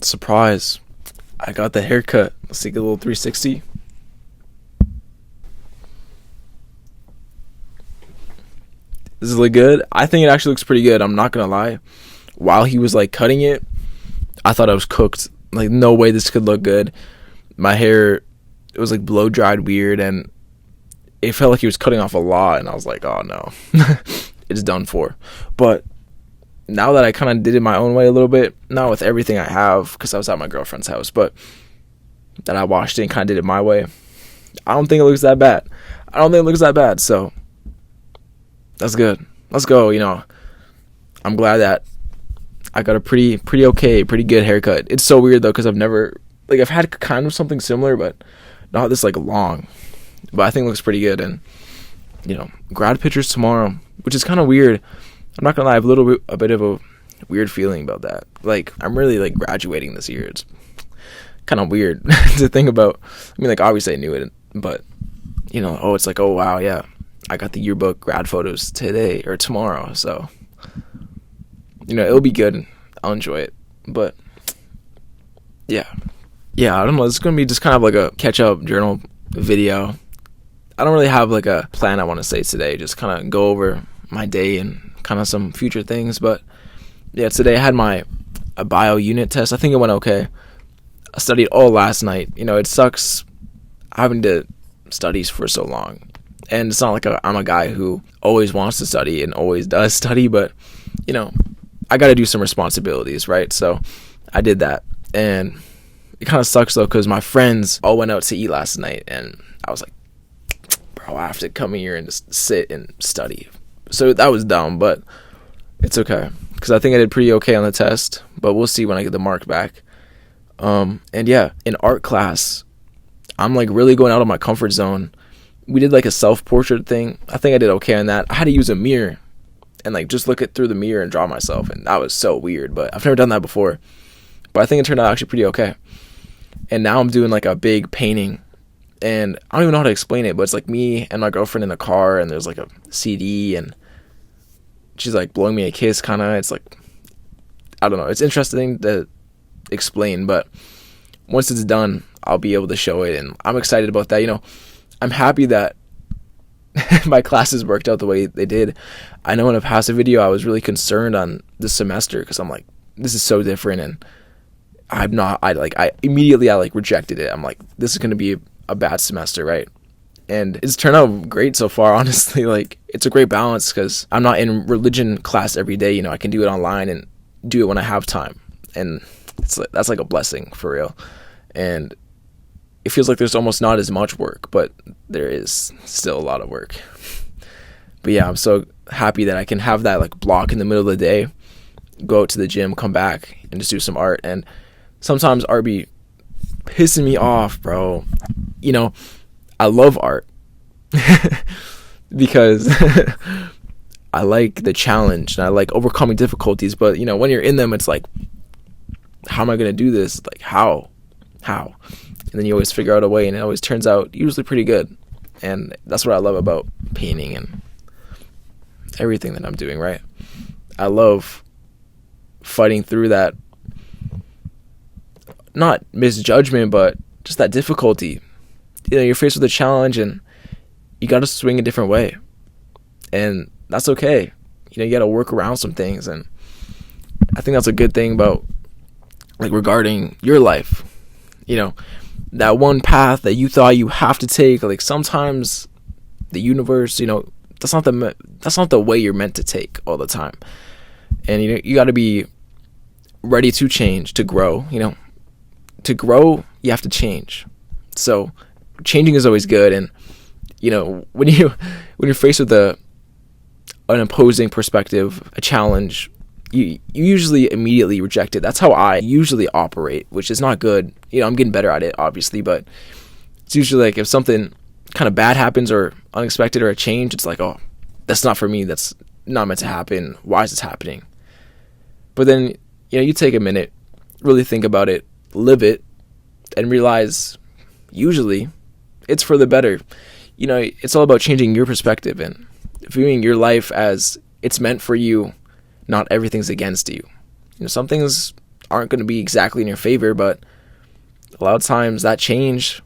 Surprise. I got the haircut. Let's take a little 360. Does it look good? I think it actually looks pretty good. I'm not gonna lie. While he was like cutting it, I thought I was cooked. Like, no way this could look good. My hair, it was like blow dried weird, and it felt like he was cutting off a lot, and I was like, oh no. It's done for. But now that I kind of did it my own way a little bit, not with everything I have, because I was at my girlfriend's house, but that I washed it and kind of did it my way, I don't think it looks that bad. So that's good. Let's go. I'm glad that I got a pretty good haircut. It's so weird though, because I've had kind of something similar, but not this like long. But I think it looks pretty good. And grad pictures tomorrow, which is kind of weird. I'm not gonna lie, I have a bit of a weird feeling about that. Like, I'm really like graduating this year. It's kind of weird to think about. I mean, like, obviously I knew it, but it's like, oh wow, yeah, I got the yearbook grad photos today or tomorrow, so it'll be good. I'll enjoy it. But yeah, I don't know. It's gonna be just kind of like a catch-up journal video. I don't really have like a plan I want to say today. Just kind of go over my day and kind of some future things. But yeah, today I had a bio unit test. I think it went okay. I studied all last night. It sucks having to study for so long. And it's not like I'm a guy who always wants to study and always does study, but I got to do some responsibilities, right? So I did that. And it kind of sucks though, because my friends all went out to eat last night, and I was like, bro, I have to come here and just sit and study. So that was dumb, but it's okay, because I think I did pretty okay on the test, but we'll see when I get the mark back. And yeah, in art class, I'm like really going out of my comfort zone. We did like a self-portrait thing. I think I did okay on that. I had to use a mirror and like just look it through the mirror and draw myself, and that was so weird, but I've never done that before. But I think it turned out actually pretty okay. And now I'm doing like a big painting, and I don't even know how to explain it, but it's like me and my girlfriend in the car, and there's like a CD, and she's like blowing me a kiss, kind of. It's like, I don't know. It's interesting to explain, but once it's done, I'll be able to show it, and I'm excited about that. I'm happy that my classes worked out the way they did. I know in a past video, I was really concerned on this semester, because I'm like, this is so different, and I immediately rejected it. I'm like, this is going to be a bad semester, right? And it's turned out great so far, honestly. Like, it's a great balance, because I'm not in religion class every day. I can do it online and do it when I have time. And that's like a blessing, for real. And it feels like there's almost not as much work, but there is still a lot of work. But yeah, I'm so happy that I can have that like block in the middle of the day, go out to the gym, come back, and just do some art. And sometimes art be pissing me off, bro. I love art because I like the challenge and I like overcoming difficulties. But when you're in them, it's like, how am I going to do this? Like, how? And then you always figure out a way, and it always turns out usually pretty good. And that's what I love about painting and everything that I'm doing, right? I love fighting through that, not misjudgment, but just that difficulty. You're faced with a challenge, and you got to swing a different way, and that's okay. You got to work around some things, and I think that's a good thing about like regarding your life. That one path that you thought you have to take, like sometimes the universe, that's not the way you're meant to take all the time. And you got to be ready to change, to grow. To grow, you have to change. So changing is always good. And when you're faced with an opposing perspective, a challenge, you usually immediately reject it. That's how I usually operate, which is not good. I'm getting better at it, obviously, but it's usually like if something kind of bad happens or unexpected or a change, it's like, oh, that's not for me. That's not meant to happen. Why is this happening? But then, you take a minute, really think about it, live it, and realize usually it's for the better. It's all about changing your perspective and viewing your life as it's meant for you. Not everything's against you. Some things aren't going to be exactly in your favor, but a lot of times that change,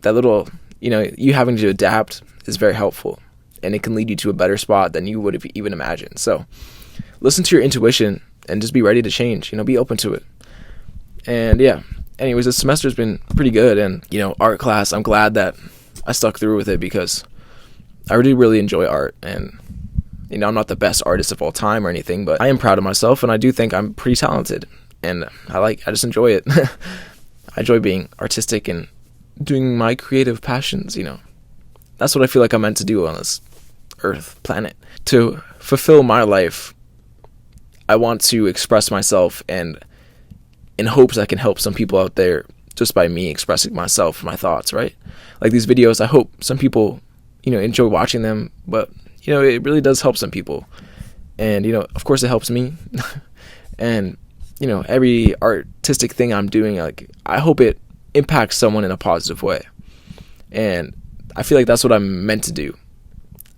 that little, you having to adapt is very helpful, and it can lead you to a better spot than you would have even imagined. So listen to your intuition and just be ready to change, be open to it. And yeah, anyways, this semester's been pretty good, and art class, I'm glad that I stuck through with it because I really enjoy art. And I'm not the best artist of all time or anything, but I am proud of myself, and I do think I'm pretty talented, and I just enjoy it. I enjoy being artistic and doing my creative passions. That's what I feel like I'm meant to do on this earth planet. To fulfill my life, I want to express myself, and in hopes I can help some people out there just by me expressing myself, my thoughts, right? Like these videos, I hope some people, enjoy watching them, but, it really does help some people. And, of course it helps me. And, every artistic thing I'm doing, I hope it impacts someone in a positive way. And I feel like that's what I'm meant to do.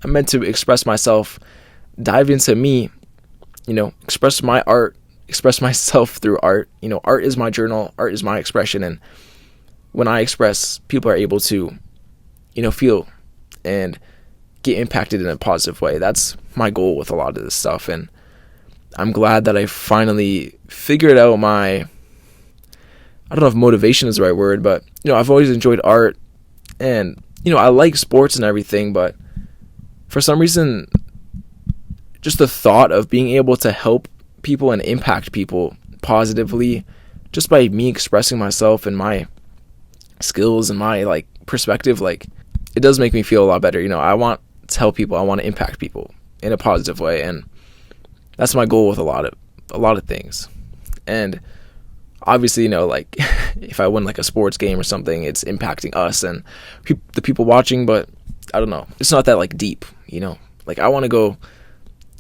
I'm meant to express myself, dive into me, express my art, express myself through art. Art is my journal, art is my expression, and when I express, people are able to, feel and get impacted in a positive way. That's my goal with a lot of this stuff, and I'm glad that I finally figured out I don't know if motivation is the right word, but, I've always enjoyed art, and, I like sports and everything, but for some reason, just the thought of being able to help people and impact people positively just by me expressing myself and my skills and my perspective, it does make me feel a lot better. I want to help people, I want to impact people in a positive way, and that's my goal with a lot of things. And obviously, if I win a sports game or something, it's impacting us and the people watching, but I don't know, it's not that deep, I want to go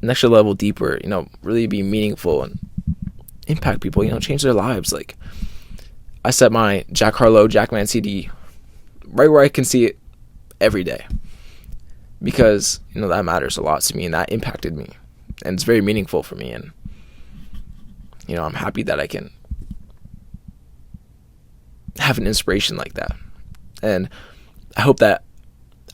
an extra level deeper, really be meaningful and impact people, change their lives. I set my Jack Harlow Jackman CD right where I can see it every day, because that matters a lot to me, and that impacted me, and it's very meaningful for me. And I'm happy that I can have an inspiration like that, and I hope that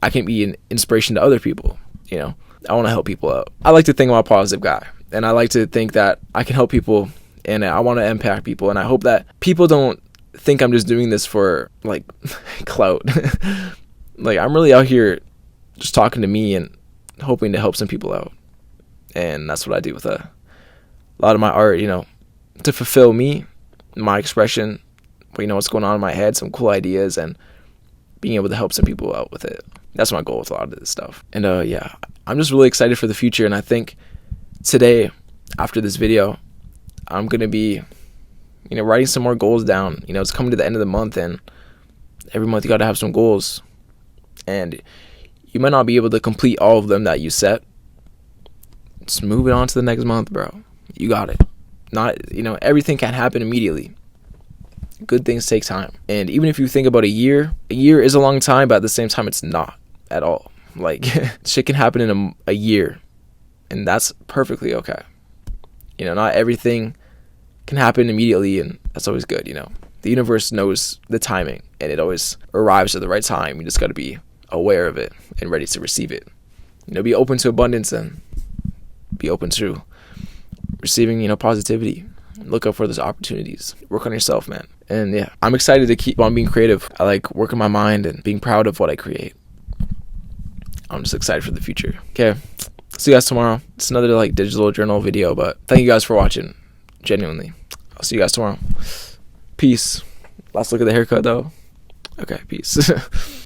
I can be an inspiration to other people. I want to help people out. I like to think I'm a positive guy, and I like to think that I can help people, and I want to impact people, and I hope that people don't think I'm just doing this for clout. I'm really out here just talking to me and hoping to help some people out, and that's what I do with a lot of my art, to fulfill me, my expression, what's going on in my head, some cool ideas, and being able to help some people out with it. That's my goal with a lot of this stuff. And yeah, I'm just really excited for the future, and I think today, after this video, I'm going to be, writing some more goals down. It's coming to the end of the month, and every month you got to have some goals, and you might not be able to complete all of them that you set. Just move it on to the next month, bro. You got it. Not, everything can't happen immediately. Good things take time. And even if you think about a year is a long time, but at the same time, it's not at all. Shit can happen in a year, and that's perfectly okay. Not everything can happen immediately, and that's always good. The universe knows the timing, and it always arrives at the right time. You just got to be aware of it and ready to receive it. Be open to abundance, and be open to receiving, positivity. Look out for those opportunities. Work on yourself, man. And yeah, I'm excited to keep on being creative. I like working my mind and being proud of what I create. I'm just excited for the future. Okay, see you guys tomorrow. It's another digital journal video, but thank you guys for watching. Genuinely. I'll see you guys tomorrow. Peace. Last look at the haircut though. Okay, peace.